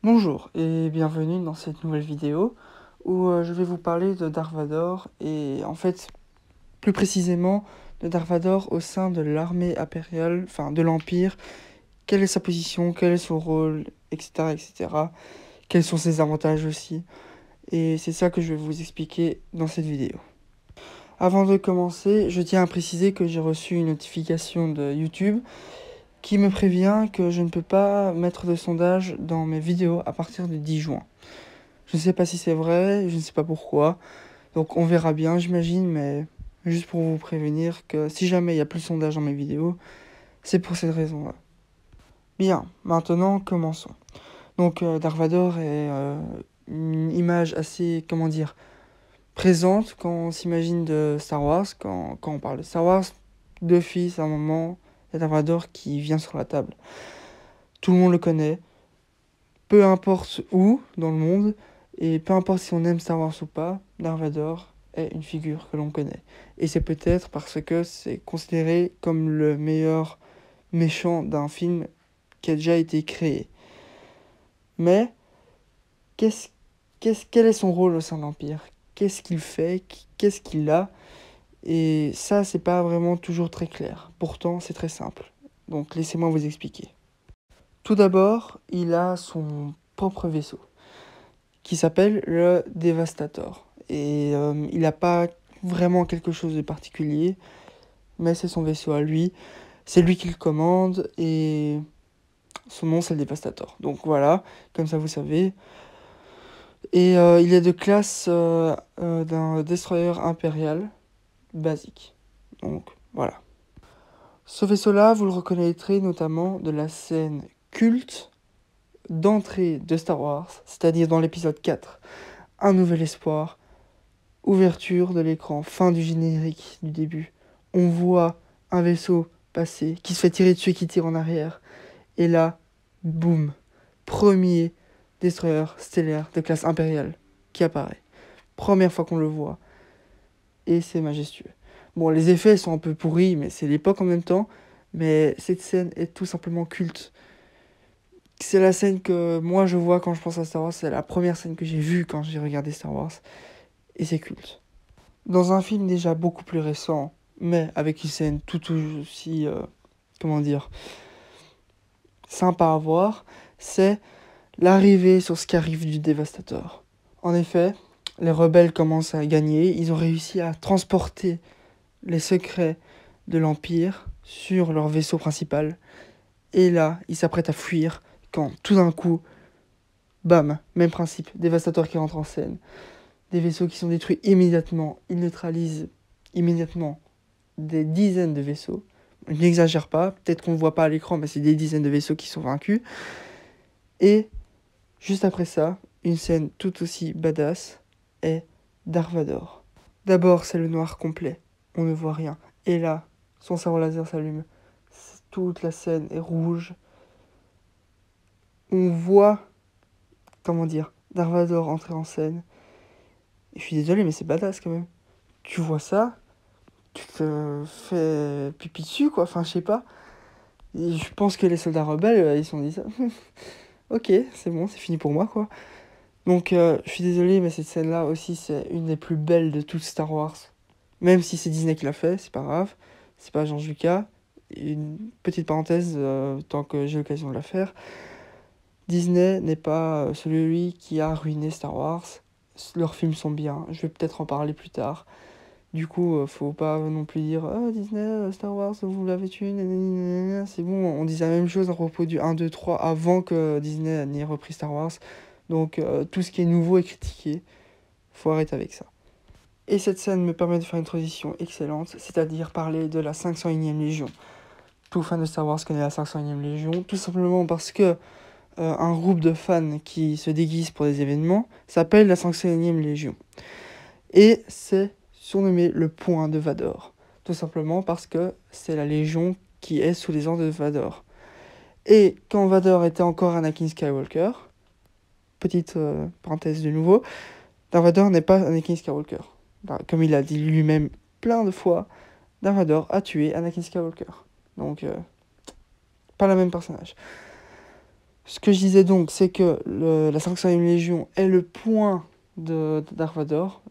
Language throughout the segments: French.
Bonjour et bienvenue dans cette nouvelle vidéo où je vais vous parler de Dark Vador et en fait plus précisément de Dark Vador au sein de l'armée impériale, enfin de l'Empire, quelle est sa position, quel est son rôle, etc. etc. Quels sont ses avantages aussi, et c'est ça que je vais vous expliquer dans cette vidéo. Avant de commencer, je tiens à préciser que j'ai reçu une notification de YouTube qui me prévient que je ne peux pas mettre de sondage dans mes vidéos à partir du 10 juin. Je ne sais pas si c'est vrai, je ne sais pas pourquoi. Donc on verra bien, j'imagine, mais juste pour vous prévenir que si jamais il n'y a plus de sondage dans mes vidéos, c'est pour cette raison-là. Bien, maintenant commençons. Donc Dark Vador est une image assez, comment dire, présente quand on s'imagine de Star Wars. Quand on parle de Star Wars, d'office, à un moment, il y a Dark Vador qui vient sur la table. Tout le monde le connaît, peu importe où dans le monde, et peu importe si on aime Star Wars ou pas, Dark Vador est une figure que l'on connaît. Et c'est peut-être parce que c'est considéré comme le meilleur méchant d'un film qui a déjà été créé. Mais quel est son rôle au sein de l'Empire? Qu'est-ce qu'il fait? Qu'est-ce qu'il a? Et ça, c'est pas vraiment toujours très clair. Pourtant, c'est très simple. Donc laissez-moi vous expliquer. Tout d'abord, il a son propre vaisseau, qui s'appelle le Devastator. Et il n'a pas vraiment quelque chose de particulier, mais c'est son vaisseau à lui. C'est lui qui le commande, et son nom c'est le Devastator. Donc voilà, comme ça vous savez. Et il est de classe d'un destroyer impérial basique. Donc voilà. Ce vaisseau-là, vous le reconnaîtrez notamment de la scène culte d'entrée de Star Wars, c'est-à-dire dans l'épisode 4, Un Nouvel Espoir, ouverture de l'écran, fin du générique du début. On voit un vaisseau passer, qui se fait tirer dessus et qui tire en arrière. Et là, boum, premier destroyer stellaire de classe impériale qui apparaît. Première fois qu'on le voit. Et c'est majestueux. Bon, les effets sont un peu pourris, mais c'est l'époque en même temps. Mais cette scène est tout simplement culte. C'est la scène que moi je vois quand je pense à Star Wars. C'est la première scène que j'ai vue quand j'ai regardé Star Wars. Et c'est culte. Dans un film déjà beaucoup plus récent, mais avec une scène tout aussi, comment dire, sympa à voir, c'est l'arrivée sur Scarif du Dévastateur. En effet, les rebelles commencent à gagner, ils ont réussi à transporter les secrets de l'Empire sur leur vaisseau principal, et là, ils s'apprêtent à fuir, quand tout d'un coup, bam, même principe, Dévastateur qui rentre en scène. Des vaisseaux qui sont détruits immédiatement, ils neutralisent immédiatement des dizaines de vaisseaux. Je n'exagère pas, peut-être qu'on ne voit pas à l'écran, mais c'est des dizaines de vaisseaux qui sont vaincus. Et juste après ça, une scène tout aussi badass est Dark Vador. D'abord, c'est le noir complet, on ne voit rien. Et là, son sabre laser s'allume. Toute la scène est rouge. On voit, comment dire, Dark Vador entrer en scène. Et je suis désolé, mais c'est badass quand même. Tu vois ça, tu te fais pipi dessus, quoi. Enfin, je sais pas. Et je pense que les soldats rebelles, ils se sont dit ça. Ok, c'est bon, c'est fini pour moi, quoi. Donc, je suis désolé, mais cette scène-là aussi, c'est une des plus belles de toute Star Wars. Même si c'est Disney qui l'a fait, c'est pas grave. C'est pas George Lucas. Une petite parenthèse, tant que j'ai l'occasion de la faire. Disney n'est pas celui qui a ruiné Star Wars. Leurs films sont bien. Je vais peut-être en parler plus tard. Du coup, faut pas non plus dire « Ah, Disney, Star Wars, vous l'avez tué, nanana. » C'est bon, on disait la même chose à propos du 1, 2, 3 avant que Disney n'ait repris Star Wars. Donc, tout ce qui est nouveau est critiqué. Faut arrêter avec ça. Et cette scène me permet de faire une transition excellente, c'est-à-dire parler de la 501e Légion. Tout fan de Star Wars connaît la 501e Légion, tout simplement parce que un groupe de fans qui se déguisent pour des événements s'appelle la 501e Légion. Et c'est surnommé le Point de Vador. Tout simplement parce que c'est la Légion qui est sous les ordres de Vador. Et quand Vador était encore Anakin Skywalker, petite parenthèse de nouveau, Darth Vader n'est pas Anakin Skywalker. Comme il a dit lui-même plein de fois, Darth Vader a tué Anakin Skywalker. Donc, pas le même personnage. Ce que je disais donc, c'est que la 501e Légion est le point de Dark Vador.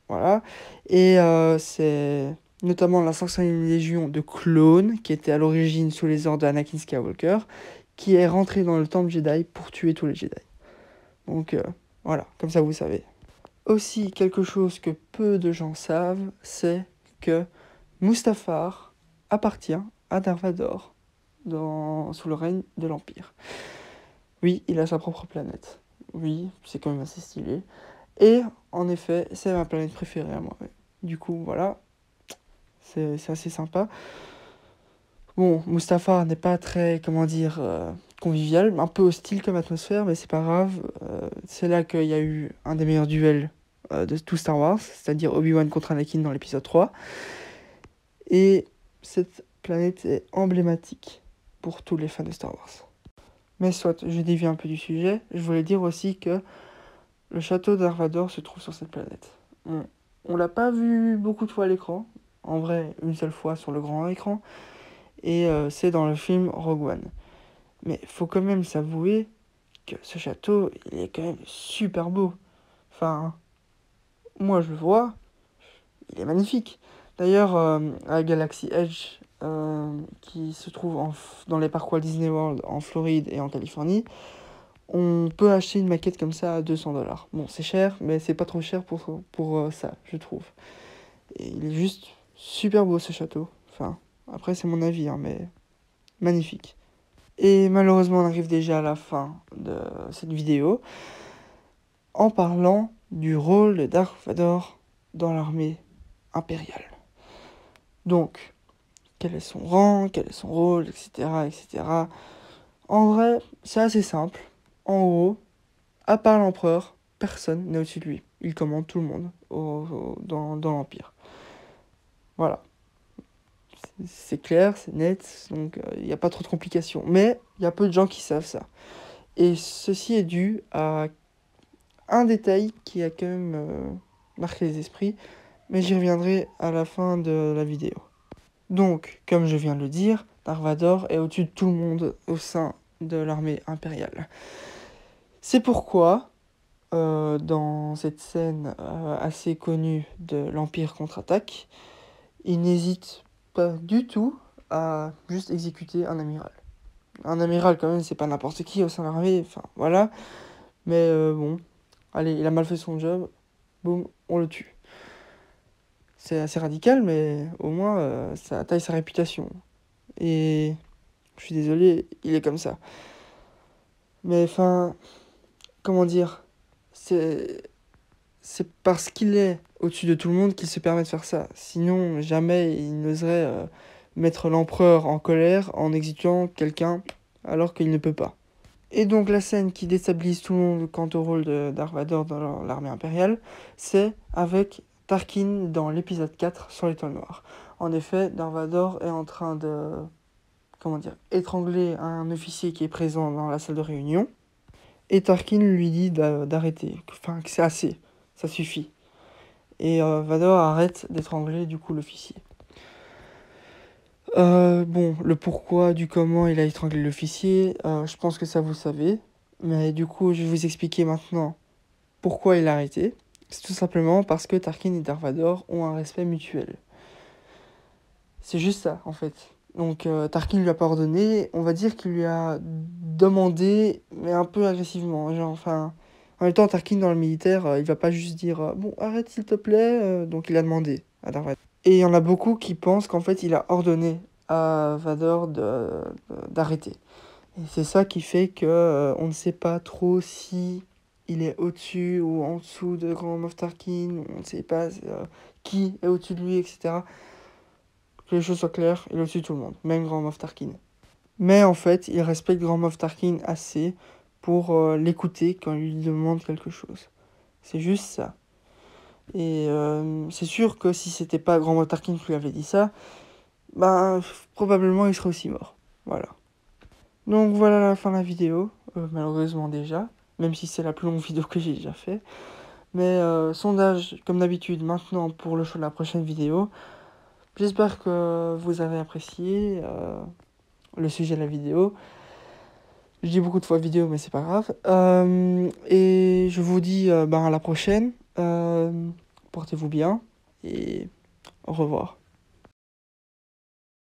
Voilà. Et c'est notamment la 501e Légion de clones, qui était à l'origine sous les ordres d'Anakin Skywalker, qui est rentrée dans le temple Jedi pour tuer tous les Jedi. Donc voilà, comme ça vous savez. Aussi, quelque chose que peu de gens savent, c'est que Mustafar appartient à Dark Vador sous le règne de l'Empire. Oui, il a sa propre planète. Oui, c'est quand même assez stylé. Et en effet, c'est ma planète préférée à moi. Du coup, voilà, c'est assez sympa. Bon, Mustafar n'est pas très, comment dire, convivial, un peu hostile comme atmosphère, mais c'est pas grave. C'est là qu'il y a eu un des meilleurs duels de tout Star Wars, c'est-à-dire Obi-Wan contre Anakin dans l'épisode 3. Et cette planète est emblématique pour tous les fans de Star Wars. Mais soit, je dévie un peu du sujet, je voulais dire aussi que le château Dark Vador se trouve sur cette planète. On l'a pas vu beaucoup de fois à l'écran, en vrai, une seule fois sur le grand écran, et c'est dans le film Rogue One. Mais faut quand même s'avouer que ce château, il est quand même super beau. Enfin, moi je le vois, il est magnifique. D'ailleurs, à Galaxy Edge, qui se trouve dans les parcs Walt Disney World en Floride et en Californie, on peut acheter une maquette comme ça à 200$. Bon, c'est cher, mais c'est pas trop cher pour ça, je trouve. Et il est juste super beau ce château. Enfin, après c'est mon avis, hein, mais magnifique. Et malheureusement, on arrive déjà à la fin de cette vidéo en parlant du rôle de Dark Vador dans l'armée impériale. Donc, quel est son rang, quel est son rôle, etc., etc. En vrai, c'est assez simple. En haut, à part l'empereur, personne n'est au-dessus de lui. Il commande tout le monde dans l'Empire. Voilà. C'est clair, c'est net, donc il n'y a pas trop de complications. Mais il y a peu de gens qui savent ça. Et ceci est dû à un détail qui a quand même marqué les esprits, mais j'y reviendrai à la fin de la vidéo. Donc, comme je viens de le dire, Dark Vador est au-dessus de tout le monde au sein de l'armée impériale. C'est pourquoi, dans cette scène assez connue de l'Empire contre-attaque, il n'hésite pas du tout à juste exécuter un amiral. Un amiral, quand même, c'est pas n'importe qui au sein de l'armée, enfin voilà. Mais bon, allez, il a mal fait son job, boum, on le tue. C'est assez radical, mais au moins, ça taille sa réputation. Et je suis désolé, il est comme ça. Mais enfin, comment dire, c'est parce qu'il est au-dessus de tout le monde qu'il se permet de faire ça. Sinon, jamais il n'oserait mettre l'empereur en colère en exécutant quelqu'un alors qu'il ne peut pas. Et donc la scène qui déstabilise tout le monde quant au rôle de Dark Vador dans l'armée impériale, c'est avec Tarkin dans l'épisode 4 sur l'étoile noire. En effet, Dark Vador est en train de, comment dire, étrangler un officier qui est présent dans la salle de réunion. Et Tarkin lui dit d'arrêter, enfin que c'est assez, ça suffit. Et Vador arrête d'étrangler du coup l'officier. Bon, le pourquoi du comment il a étranglé l'officier, je pense que ça vous savez. Mais du coup, je vais vous expliquer maintenant pourquoi il a arrêté. C'est tout simplement parce que Tarkin et Dark Vador ont un respect mutuel. C'est juste ça, en fait. Donc Tarkin lui a pas ordonné, on va dire qu'il lui a demandé, mais un peu agressivement. Genre, enfin, en même temps, Tarkin dans le militaire, il va pas juste dire bon, arrête s'il te plaît. Donc il a demandé à Dark Vador. Et il y en a beaucoup qui pensent qu'en fait, il a ordonné à Vador d'arrêter. Et c'est ça qui fait que on ne sait pas trop si il est au-dessus ou en dessous de Grand Moff Tarkin. On ne sait pas qui est au-dessus de lui, etc. Que les choses soient claires, il est au-dessus de tout le monde, même Grand Moff Tarkin. Mais en fait, il respecte Grand Moff Tarkin assez pour l'écouter quand il lui demande quelque chose. C'est juste ça. Et c'est sûr que si c'était pas Grand Moff Tarkin qui lui avait dit ça, ben probablement il serait aussi mort. Voilà. Donc voilà la fin de la vidéo, malheureusement déjà, même si c'est la plus longue vidéo que j'ai déjà fait. Mais sondage comme d'habitude maintenant pour le choix de la prochaine vidéo. J'espère que vous avez apprécié le sujet de la vidéo. Je dis beaucoup de fois vidéo, mais c'est pas grave. Et je vous dis à la prochaine. Portez-vous bien et au revoir.